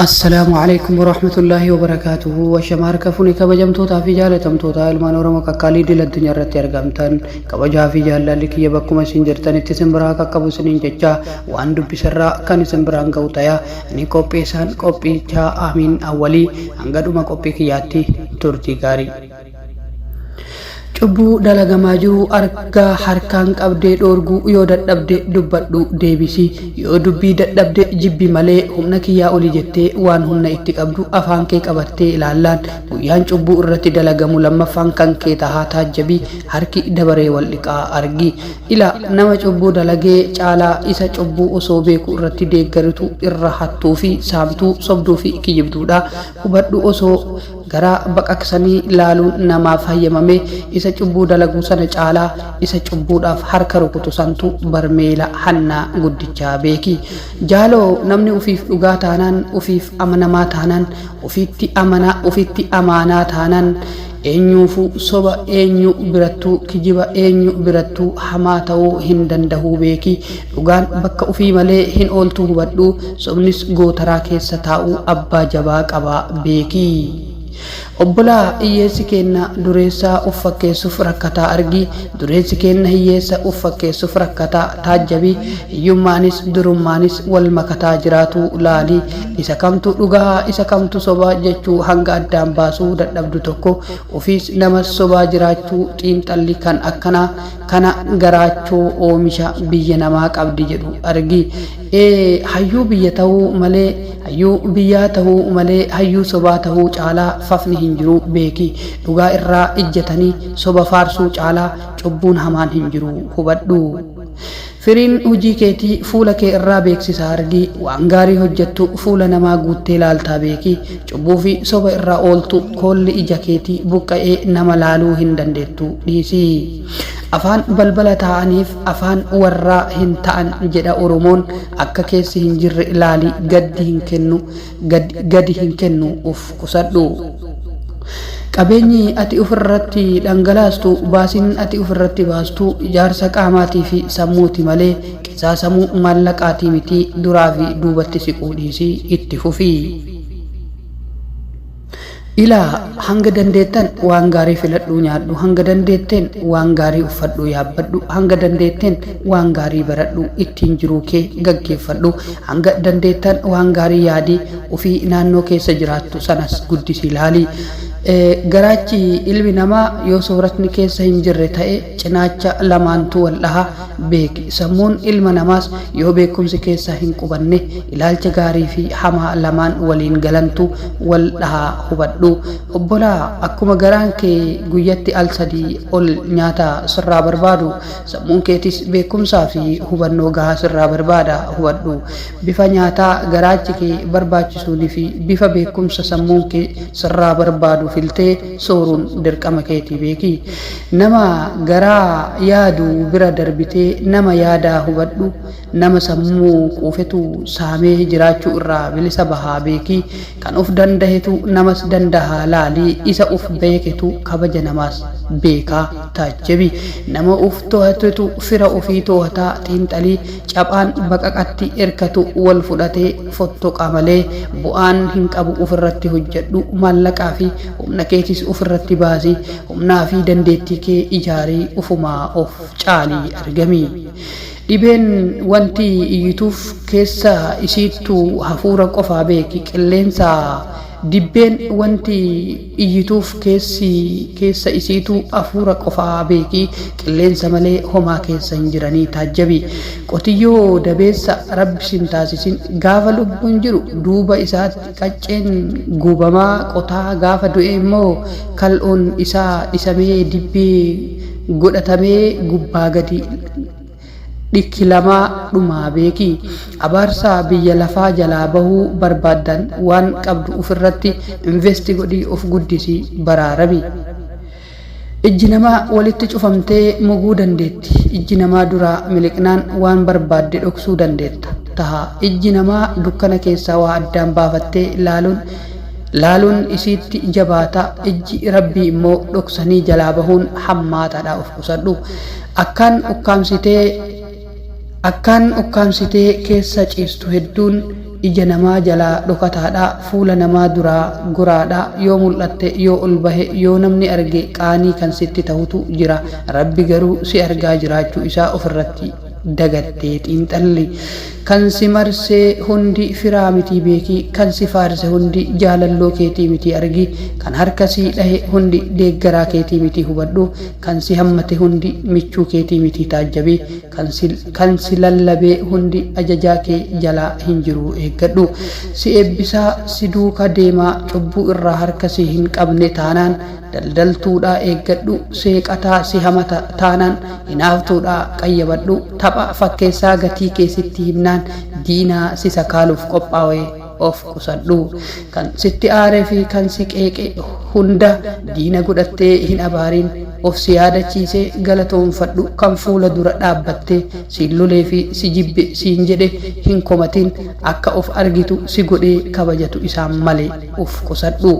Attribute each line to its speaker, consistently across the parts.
Speaker 1: السلام عليكم ورحمة الله وبركاته وشمار كفوني كبجمتوتا في جالتمتوتا المان ورمك كالي دل الدنيا رتي ارغمتن كبجا في جال لك يبكم سنجرتن اتسمبرا كقبو سنين ججا وان دب سرا كان سمبران غوتايا ني كوبي سان كوبي جا امين اولي انغدوما كوبي كياتي ترتي غاري Cubbuu dalagamaa jiru argaa harkaan qabdee dhoorguu yoo dadhabde dubbadhu deebisi yoo dubbii dadhabde jibbi malee humna kiyyaa oli jettee waan humna itti qabdu afaan kee qabattee ilaallaan guyyaan cubbuu irratti dalagamu lammaffaan kan kee tahaa taajjabii harki dabaree wal dhiqaa argi ila nama cubbuu dalagee caalaa isa cubbuu osoo beeku irratti deeggaritu irra hattuu fi saamtuu sobduu fi kijibduudha hubadhu osoo gara baqaqsanii laaluun namaaf hayyamame isa cubbuu dalaguu sana caalaa isa cubbuudhaaf harka rukutu santu barmeela hannaa guddichaa beeki jaaloo namni ufiif dhugaa taanaan ufiif amanamaa taanaan ufitti amaanaa taanaan eenyuufu soba eenyu birattuu kijiba eenyu birattuu hamaa ta'uu hin dandahuu beeki dhugaan bakka ufii malee hin ooltuu hubadhu sobnis gootaraa keessa taa'uu abbaa jabaa qabaa beeki obbolaa hiyyeessi keenna dureessaa uffakkeessuuf rakkataa argi dureessi keenna hiyyeessa uffakkeessuuf rakkataa taajjabii hiyyummaanis durummaanis wal makataa jiraatu laali isa kamtu dhugaa isa kamtu sobaa jechuu hanga addaan baasuu dadhabdu tokko ofiis namas sobaa jiraachuu xiinxalli kan akkanaa kana garaachuu oomisha biyya namaa qabdi jedhu argi hayyuu biyya ta'uu malee hayyuu biyyaa ta'uu malee hayyuu sobaa ta'uu caalaa fafni hin jiru beeki dhugaa irraa ijjatanii soba faarsuu caalaa cubbuun hamaan hin jiru hubadhu firiin hojii keetii fuula kee irraa beeksisa argi waan gaarii hojjettu fuula namaa guuttee ilaaltaa beeki cubbuu fi soba irraa ooltu koolli ija keetii buqqa'ee nama laaluu hin dandeettu dhiisi afaan balbala ta'aniif afaan warraa hin ta'an jedha oromoon akka keessi hin jirre ilaali gadi hin kennu uf qusadhu qabeenyi ati ofirratti dhangalaastu baasiin ati ofirratti baastu ijaarsa qaamaatii fi sammuuti malee qisaasamuu maallaqaatii miti duraa fi duubatti siquu dhiisii itti fufii ila hanga dandeettan waan gaarii filadhu nyaadhu hanga dandeetten waan gaarii uffadhu yaabbadhu hanga dandeetten waan gaarii baradhu ittiin jiruu kee gaggeeffadhu hanga dandeettan waan gaarii yaadii ofii naannoo keessa jiraattu sanas guddisi ilaali garaachi ilmi namaa yoo sooratni keessa hin jirre ta'e cinaacha lamaantu wal dhaha beeki sammuun ilma namaas yoo beekumsi keessa hin qubanne ilaalcha gaarii fi hamaa lamaan waliin galantu wal dhaha hubadhu obbolaa akkuma garaan kee guyyatti al sadii ol nyaata sirraa barbaadu sammuun keetis beekumsaa fi hubannoo gahaa sirraa barbaada hubadhu bifa nyaataa garaachi kee barbaachisuunii fi bifa beekumsa sammuun kee sirraa barbaadu filtee sooruun dirqama keetii beeki nama garaa yaadu bira darbitee nama yaadaa hubadhu nama sammuu quufetu saamee jiraachuu irraa bilisa bahaa beeki kan of dandahetu namas dandahaa laalii isa uf beeketu kabaja namaas beekaa taajjabi nama uf to'atetu fira ofii to'ataa xiinxalii caphaan baqaqatti erkatu wal fudhatee fottoqa malee bu'aan hin qabu ofirratti hojjedhu maallaqaa fi humna keetis ofirratti baasi humnaa fi dandeettii kee ijaarii ufumaa of caalii argami dhibeen wanti iyyituuf keessa isiittu hafuura qofaa beeki qilleensa dibbeen wanti iyyituuf keessa isiitu hafuura qofaa beeki qilleensa malee homaa keessa hin jiranii taajjabi qotiyyoo dabeessa rabbi sin taasisin gaafa lubbuun jiru duuba isaatti qacceen gubamaa qotaa gaafa du'e immoo kal'oon isaa dhisamee dibbee godhatamee gubbaa gadi dhikkilamaa dhumaa beeki abaarsaa biyya lafaa jalaa bahuu barbaaddan waan qabdu ofirratti investi godhii of guddisii baraarami ijji namaa walitti cufamtee muguu dandeetti ijji namaa duraa miliqnaan waan barbaadde dhoksuu dandeetta taha ijji namaa dukkana keessaa waa addaan baafattee laaluun isiitti jabaata ijji rabbii immoo dhoksanii jalaa bahuun hammaataadha of qusadhu akkaan ukkaamsitee keessa ciistu hedduun ija namaa jalaa dhokataadha, fuula namaa duraa goraadha. Yoo mul'atte yoo ol bahe yoo namni arge qaanii kan sitti ta'utu jira. Rabbi garuu si argaa jiraachuu isaa ofirratti dagattee xiinxalli. Kan si marsee hundi firaa miti beeki, kan si faarse hundi jaalalloo keetii miti argi, kan harka si dhahe hundi deeggaraa keetii miti hubadhu, kan si hammate hundi michuu keetii miti taajjabi, kan si lallabee hundi ajajaa kee jalaa hin jiru eeggadhu. Si eebbisaa si duuka deemaa cubbuu irraa harka si hin qabne taanaan, daldaltuudhaa eeggadhu, seeqataa si hamata taanaan hinaaftuudhaa qayyabadhu. Tapha fakkeessaa gatii keessitti himnaan diinaa si sakaaluuf qophaa'e of qusadhu. Kan sitti aaree fi kan si qeeqe hunda diina godhattee hin abaariin, of si yaadachiisee galatoonfadhu. Kan fuula dura dhaabbattee si lolee fi si jibbe siin jedhe hin komatin, akka of argitu si godhee kabajatu isaan malee of qusadhu.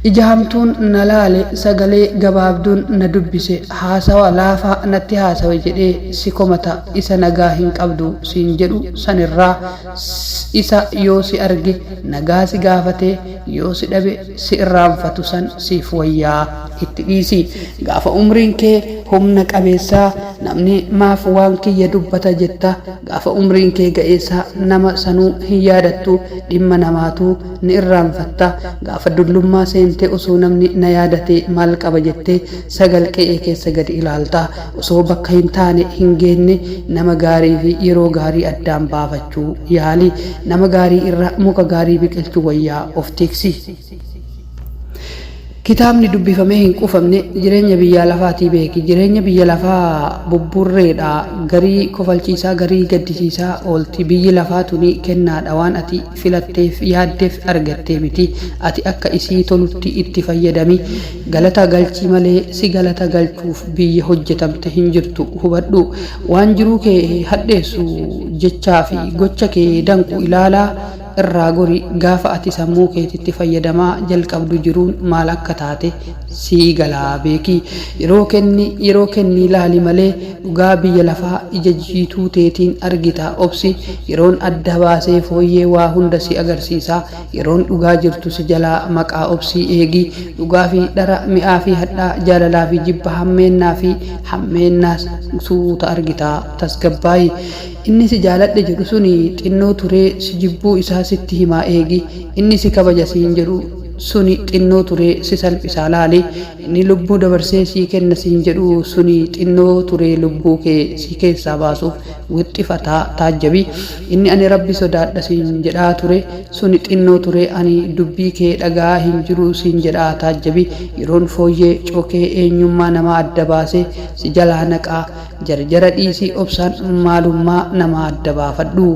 Speaker 1: Ija hamtuun na laale, sagalee gabaabduun na dubbise, haasawa laafaa natti haasawe jedhee si komata. Isa nagaa hin qabdu siin jedhu sanirraa isa yoo si arge nagaa si gaafatee, yoo si dhabe si irraanfatu san siif wayyaa itti dhiisi. Gaafa umriin kee humna qabeessaa namni maaf waan kiyya dubbata jetta, gaafa umriin kee ga'eessaa nama sanuu hin yaadattu, dhimma namaatu ni irraanfatta. Gaafa dullummaa seentee osoo namni na yaadatee maal qaba jettee sagal qe'ee keessa gadi ilaalta. Osoo bakka hin taane hin geenne nama gaarii fi yeroo gaarii addaan baafachuu yaali. Nama gaarii irra muka gaarii biqilchuu wayyaa of tiksi. Kitaabni dubbifamee hin qufamne jireenya biyya lafaatii beeki. Jireenya biyya lafaa bubburreedha, garii kofalchiisaa garii gaddisiisaa oolti. Biyyi lafaa tuni kennaadha, waan ati filatteef yaaddeef argattee miti. Ati akka isii tolutti itti fayyadami. Galata galchii malee si galata galchuuf biyya hojjetamte hin jirtu hubadhu. Waan jiruu kee hadheessu jechaa fi gocha kee danqu ilaalaa irraa gori. Gaafa ati sammuu keetitti fayyadamaa jalqabdu jiruun maal akka taate sii galaa beeki. Yeroo kenni ilaali malee dhugaa biyya lafaa ija jiituu teetiin argita obsi. Yeroon adda baasee fooyyee waa hunda si agarsiisa. Yeroon dhugaa jirtu si jalaa maqaa obsii eegi. Dhugaa fi dhara, mi'aa fi hadhaa, jaalalaa fi jibba, hammeennaa fi hammeennaas suuta argita tasgabbaayi. Inni si jaaladhe jedhu suni xinnoo turee si jibbuu isaa sitti himaa eegi. Inni si kabaja siin jedhu suni xinnoo turee si salphisaa laali. Inni lubbuu dabarsee sii kenna siin jedhu suni xinnoo turee lubbuu kee si keessaa baasuuf wixxifataa taajjabi. Inni ani rabbi sodaadha siin jedhaa ture suni xinnoo turee ani dubbii kee dhagaa hin jiru siin jedhaa taajjabi. Yeroon fooyyee cookee eenyummaa namaa adda baasee si jalaa naqaa. Jarjara dhiisii obsaan maalummaa nama adda baafadhu.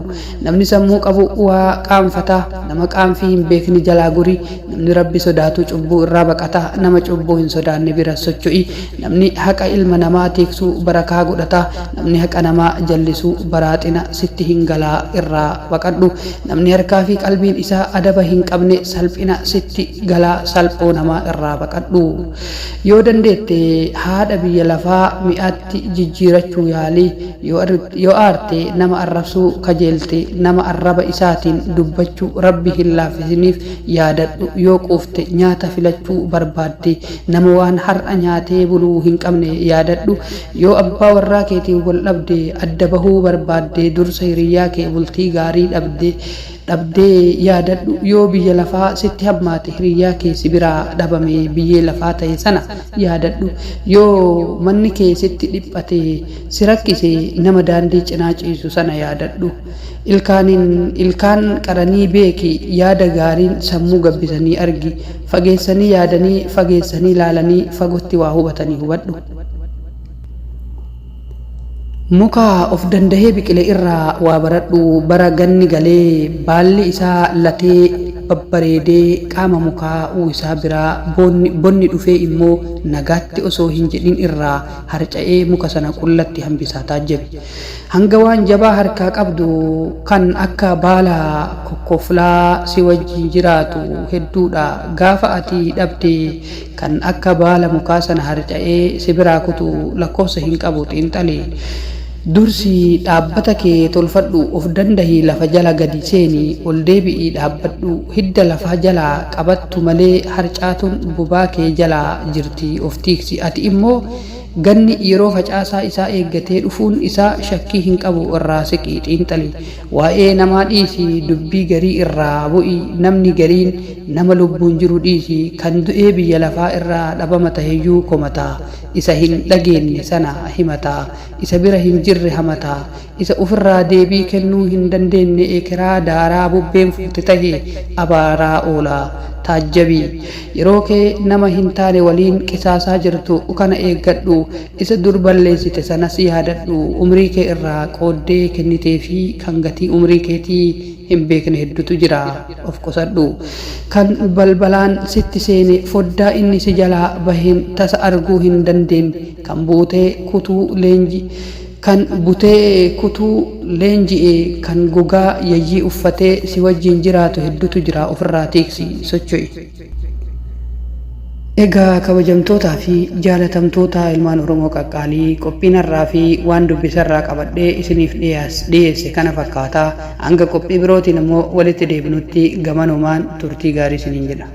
Speaker 1: Namni sammuu qabu waa qaanfata, nama qaanfii hin beekni jalaa guri. Namni rabbi sodaatu cubbuu irraa baqata, nama cubbuu hin sodaanne bira socho'i. Namni haqa ilma namaa tiksuu barakaa godhata, namni haqa namaa jallisuu baraaxina sitti hin galaa irraa baqadhu. Namni harkaa fi qalbiin isaa adaba hin qabne salphina sitti galaa salphoo namaa irraa baqadhu. Yoo dandeette haadha biyya lafaa mi'aatti jijjiirachuu yaali. Yoo aarte nama arrabsuu kajeelte nama arraba isaatiin dubbachuu rabbi hin laaffisiniif yaadadhu. Yoo quufte nyaata filachuu barbaadde nama waan har'a nyaatee buluu hin qabne yaadadhu. Yoo abbaa warraa keetiin wal dhabde adda bahuu barbaadde dursa hiriyyaa kee bultii gaarii dhabdee yaadadhu. Yoo biyya lafaa sitti hammaate hiriyyaa kee si biraa dhabame biyyee lafaa ta'e sana yaadadhu. Yoo manni kee sitti dhiphate si rakkise nama daandii cinaa ciisu sana yaadadhu. Ilkaan qaranii beeki, yaada gaariin sammuu gabbisanii argi. Fageessanii yaadanii, fageessanii laalanii, fagootti waa hubatanii hubadhu. Muka of dandahee biqile irraa waa baradhu. Bara ganni galee baalli isaa latee babbareedee qaama mukaa isaa biraa bonni dhufee immoo nagaatti osoo hin jedhin irraa harca'ee muka sana qullatti hambisaa taajjabi. Hanga waan jabaa harkaa qabdu kan akka baala kokkoflaa si wajjin jiraatu hedduudha. Gaafa ati dhabde kan akka baala mukaa sana harca'ee si biraa kutu lakkoofsa hin qabu xiinxalee. dursi dhaabbata kee tolfadhu of dandahi lafa jala gadi seeni ol deebi'ii dhaabbadhu hidda lafa jala qabattu malee harcaatuun bubaa kee jala jirti of tiiksi ati immoo ganni yeroo facaasaa isaa eeggatee dhufuun isaa shakkii hin qabu irraa siqii xiinxali waa'ee namaa dhiisi dubbii garii irraa bu'i namni gariin nama lubbuun jiru dhiisi kan du'ee biyya lafaa irraa dhabama taheyyuu komataa isa hin dhageenye sana himataa isa bira hin jirre hamataa isa ofirraa deebii kennuu hin dandeenye ekeraa daaraa bubbeen fuute tahe abaaraa oolaa taajjabii yeroo kee nama hin taane waliin qisaasaa jirtu kana eeggadhu isa dur balleessite sanas yaadadhu umrii kee irraa qooddee kennitee fi kan gatii umrii keetii hin beekne hedduutu jira of qusadhu kan balbalaan sitti seene foddaa inni si jalaa baheen tasa arguu hin dandeenye kan buutee kutuu leenji kan butee kutuu leenji'ee kan gogaa yayyii uffatee si wajjin jiraatu hedduutu jira ofirraa tiiksi socho'i. Egaa kabajamtootaa fi jaalatamtoota ilmaan Oromoo qaqqaalii qophiin har'aa fi waan dubbisarraa qabadhee isiniif dhiyeesse kana fakkaataa hanga qophii birootiin immoo walitti deebinutti gamanumaan turtii gaarii isiniin jedha.